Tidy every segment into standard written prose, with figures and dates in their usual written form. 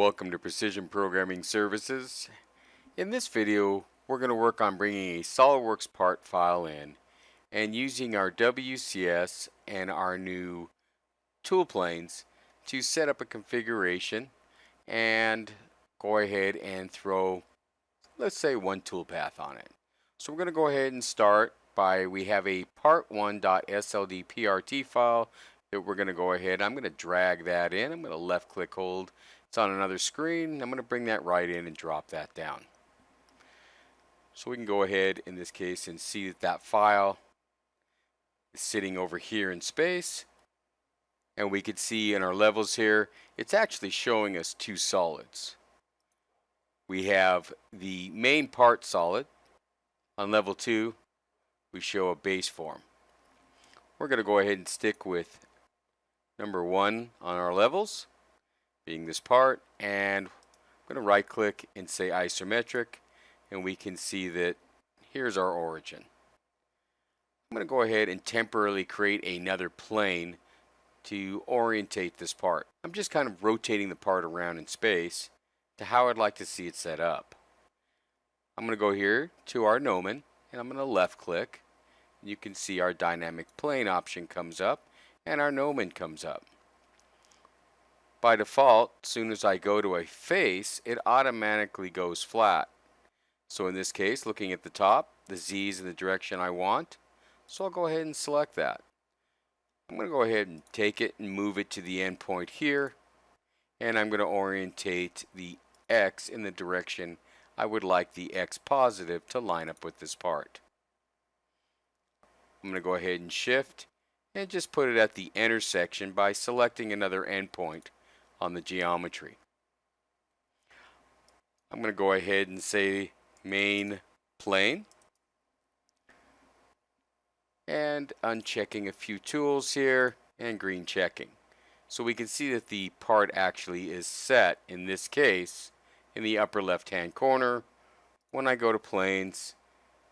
Welcome to Precision Programming Services. In this video, we're going to work on bringing a SOLIDWORKS part file in and using our WCS and our new tool planes to set up a configuration and go ahead and throw, let's say, one toolpath on it. So we're going to go ahead and start by, we have a part1.SLDPART file that we're going to go ahead. I'm going to drag that in. I'm going to left click hold. It's on another screen. I'm going to bring that right in and drop that down. So we can go ahead in this case and see that that file is sitting over here in space. And we could see in our levels here, it's actually showing us two solids. We have the main part solid. On level 2, we show a base form. We're going to go ahead and stick with number 1 on our levels, being this part, and I'm going to right click and say isometric, and we can see that here's our origin. I'm going to go ahead and temporarily create another plane to orientate this part. I'm just kind of rotating the part around in space to how I'd like to see it set up. I'm going to go here to our gnomon, and I'm going to left click. You can see our dynamic plane option comes up and our gnomon comes up. By default, as soon as I go to a face, it automatically goes flat. So in this case, looking at the top, the Z is in the direction I want. So I'll go ahead and select that. I'm going to go ahead and take it and move it to the endpoint here. And I'm going to orientate the X in the direction I would like the X positive to line up with this part. I'm going to go ahead and shift and just put it at the intersection by selecting another endpoint on the geometry. I'm going to go ahead and say main plane and unchecking a few tools here and green checking. So we can see that the part actually is set in this case in the upper left hand corner. When I go to planes,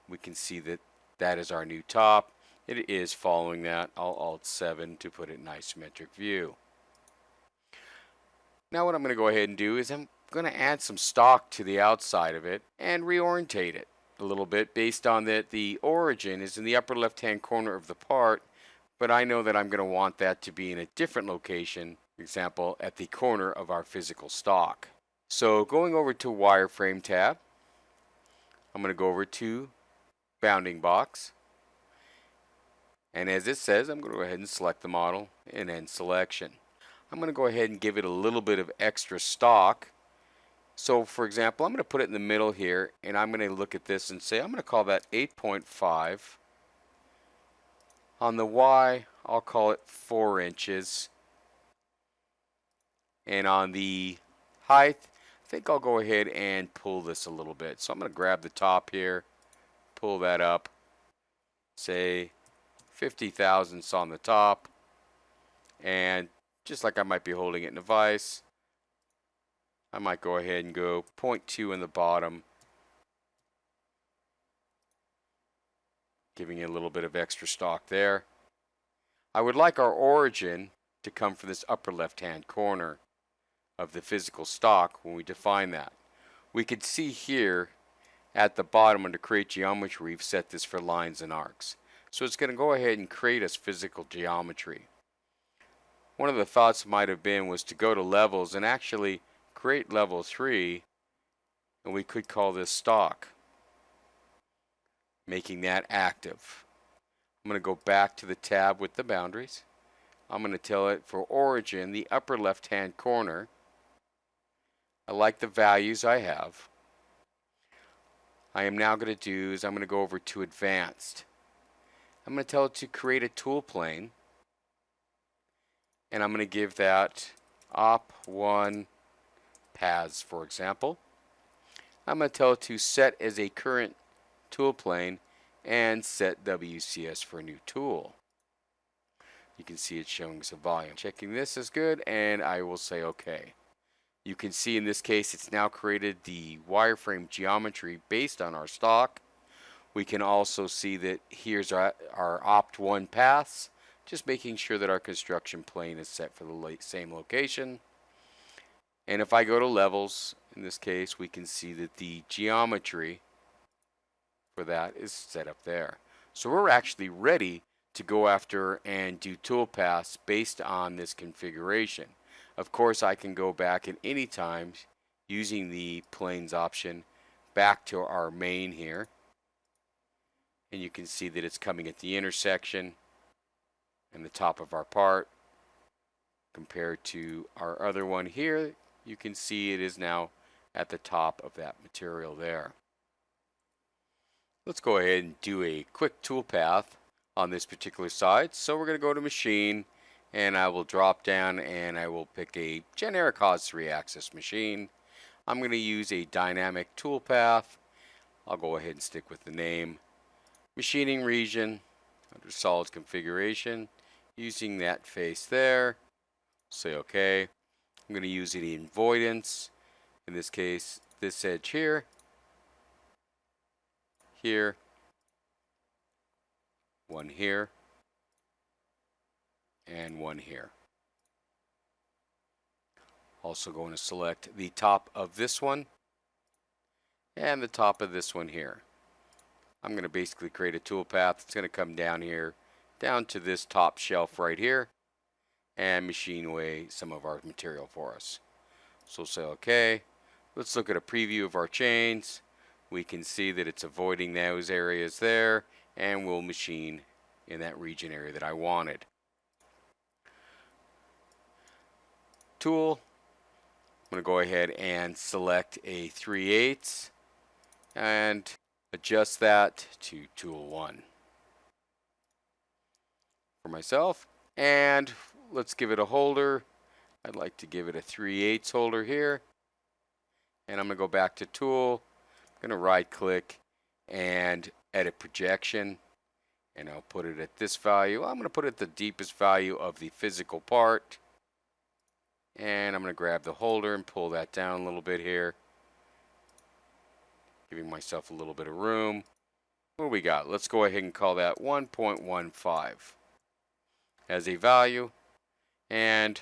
we can see that that is our new top. It is following that. I'll Alt 7 to put it in isometric view. Now what I'm going to go ahead and do is I'm going to add some stock to the outside of it and reorientate it a little bit based on that the origin is in the upper left hand corner of the part, but I know that I'm going to want that to be in a different location, for example at the corner of our physical stock. So going over to wireframe tab, I'm going to go over to bounding box, and as it says, I'm going to go ahead and select the model and end selection. I'm going to go ahead and give it a little bit of extra stock. So for example, I'm going to put it in the middle here, and I'm going to look at this and say I'm going to call that 8.5. On the Y, I'll call it 4 inches. And on the height, I think I'll go ahead and pull this a little bit. So I'm going to grab the top here, pull that up, say 50 thousandths on the top, and just like I might be holding it in a vise, I might go ahead and go 0.2 in the bottom, giving it a little bit of extra stock there. I would like our origin to come from this upper left hand corner of the physical stock when we define that. We could see here at the bottom under create geometry, we've set this for lines and arcs. So it's going to go ahead and create us physical geometry. One of the thoughts might have been was to go to levels and actually create level 3, and we could call this stock, making that active. I'm going to go back to the tab with the boundaries. I'm going to tell it for origin, the upper left hand corner. I like the values I have. I am now going to do is I'm going to go over to advanced. I'm going to tell it to create a tool plane, and I'm going to give that op1 paths, for example. I'm going to tell it to set as a current tool plane and set WCS for a new tool. You can see it's showing some volume. Checking this is good, and I will say OK. You can see in this case it's now created the wireframe geometry based on our stock. We can also see that here's our opt1 paths, just making sure that our construction plane is set for the same location. And if I go to levels, in this case, we can see that the geometry for that is set up there. So we're actually ready to go after and do toolpaths based on this configuration. Of course, I can go back at any time using the planes option back to our main here. And you can see that it's coming at the intersection and the top of our part. Compared to our other one here, you can see it is now at the top of that material there. Let's go ahead and do a quick toolpath on this particular side. So we're going to go to machine, and I will drop down and I will pick a generic HOS 3-axis machine. I'm going to use a dynamic toolpath. I'll go ahead and stick with the name. Machining region under solids configuration, using that face there. Say OK. I'm going to use the avoidance. In this case, this edge here, here, one here, and one here. Also going to select the top of this one and the top of this one here. I'm going to basically create a toolpath. It's going to come down here, down to this top shelf right here, and machine away some of our material for us. So we'll say OK. Let's look at a preview of our chains. We can see that it's avoiding those areas there, and we'll machine in that region area that I wanted. Tool. I'm going to go ahead and select a 3/8 and adjust that to tool 1 for myself. And let's give it a holder. I'd like to give it a 3/8 holder here. And I'm going to go back to tool. I'm going to right click and edit projection. And I'll put it at this value. I'm going to put it at the deepest value of the physical part. And I'm going to grab the holder and pull that down a little bit here. Giving myself a little bit of room. What do we got? Let's go ahead and call that 1.15 as a value. And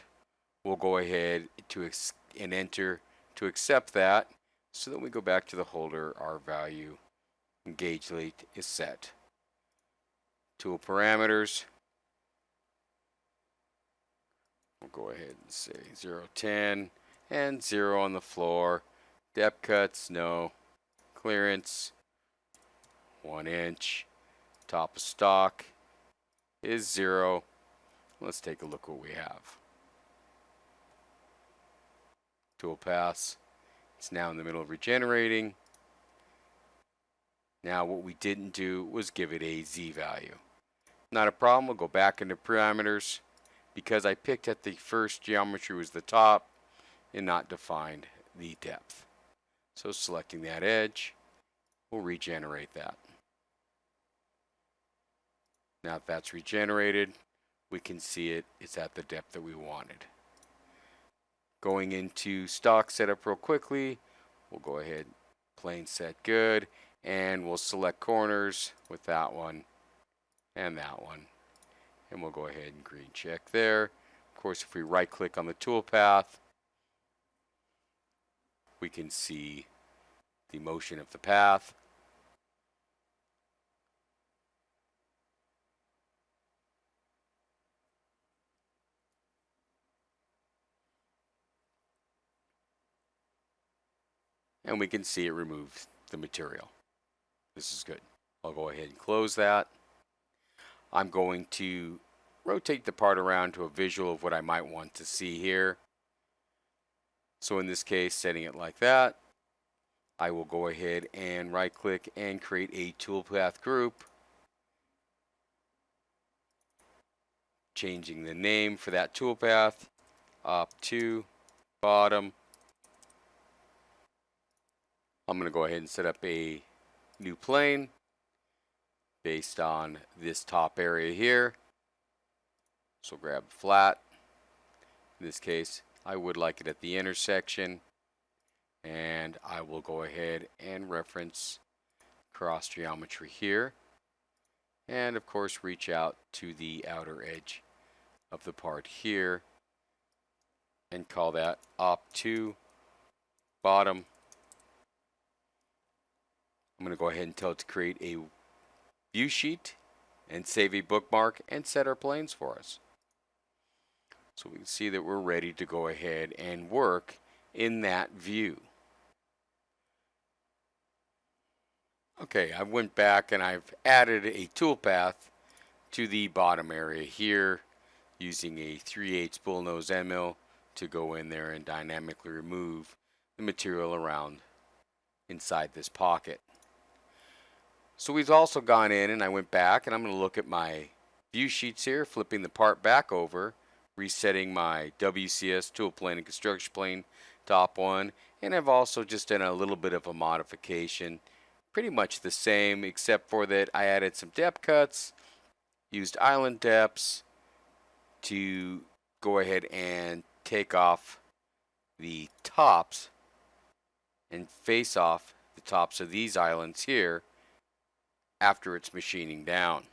we'll go ahead and enter to accept that. So that we go back to the holder, our value and gauge length is set. Tool parameters. We'll go ahead and say 0.10 and 0 on the floor. Depth cuts, no. Clearance, 1 inch. Top of stock is 0. Let's take a look what we have. Tool pass. It's now in the middle of regenerating. Now what we didn't do was give it a Z value. Not a problem. We'll go back into parameters. Because I picked at the first geometry was the top and not defined the depth. So selecting that edge, we'll regenerate that. Now that that's regenerated, we can see it's at the depth that we wanted. Going into stock setup real quickly, we'll go ahead, plane set good, and we'll select corners with that one and that one. And we'll go ahead and green check there. Of course, if we right click on the toolpath, we can see the motion of the path. And we can see it removes the material. This is good. I'll go ahead and close that. I'm going to rotate the part around to a visual of what I might want to see here. So in this case, setting it like that, I will go ahead and right click and create a toolpath group. Changing the name for that toolpath up to bottom. I'm going to go ahead and set up a new plane based on this top area here. So grab flat. In this case, I would like it at the intersection, and I will go ahead and reference cross geometry here, and of course reach out to the outer edge of the part here and call that up to bottom. I'm going to go ahead and tell it to create a view sheet and save a bookmark and set our planes for us. So we can see that we're ready to go ahead and work in that view. Okay, I went back and I've added a toolpath to the bottom area here using a 3/8 bullnose end mill to go in there and dynamically remove the material around inside this pocket. So we've also gone in and I went back and I'm going to look at my view sheets here, flipping the part back over, resetting my WCS tool plane and construction plane top one, and I've also just done a little bit of a modification, pretty much the same except for that I added some depth cuts, used island depths to go ahead and take off the tops and face off the tops of these islands here after it's machining down.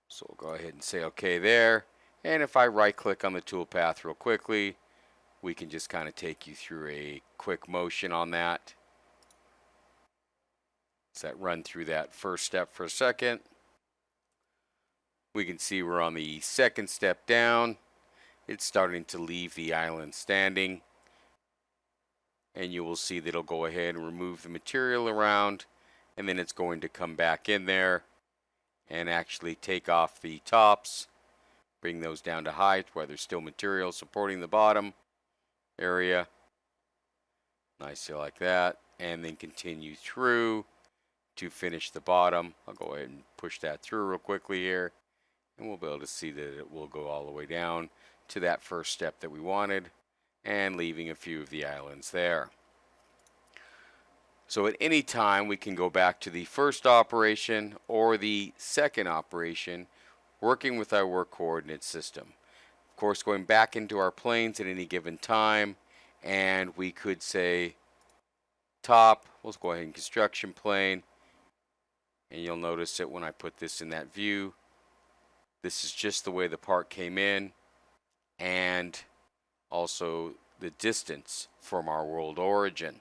So we'll go ahead and say OK there. And if I right click on the toolpath real quickly, we can just kind of take you through a quick motion on that. So that run through that first step for a second. We can see we're on the second step down. It's starting to leave the island standing. And you will see that it'll go ahead and remove the material around, and then it's going to come back in there and actually take off the tops, bring those down to height where there's still material supporting the bottom area. Nicely like that. And then continue through to finish the bottom. I'll go ahead and push that through real quickly here, and we'll be able to see that it will go all the way down to that first step that we wanted, and leaving a few of the islands there. So at any time we can go back to the first operation or the second operation, working with our work coordinate system. Of course, going back into our planes at any given time, and we could say top, let's go ahead and construction plane, and you'll notice that when I put this in that view, this is just the way the part came in, and also the distance from our world origin.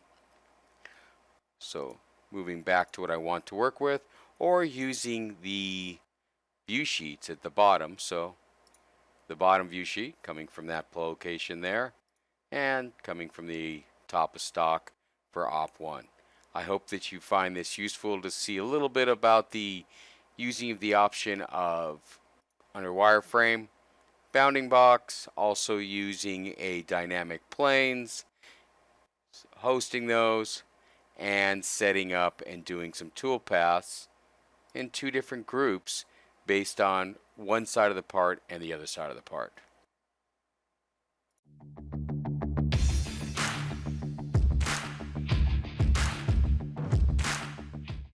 So moving back to what I want to work with, or using the view sheets at the bottom. So the bottom view sheet coming from that location there, and coming from the top of stock for op 1. I hope that you find this useful to see a little bit about the using of the option of under wireframe, bounding box, also using a dynamic planes, hosting those, and setting up and doing some tool paths in two different groups based on one side of the part and the other side of the part.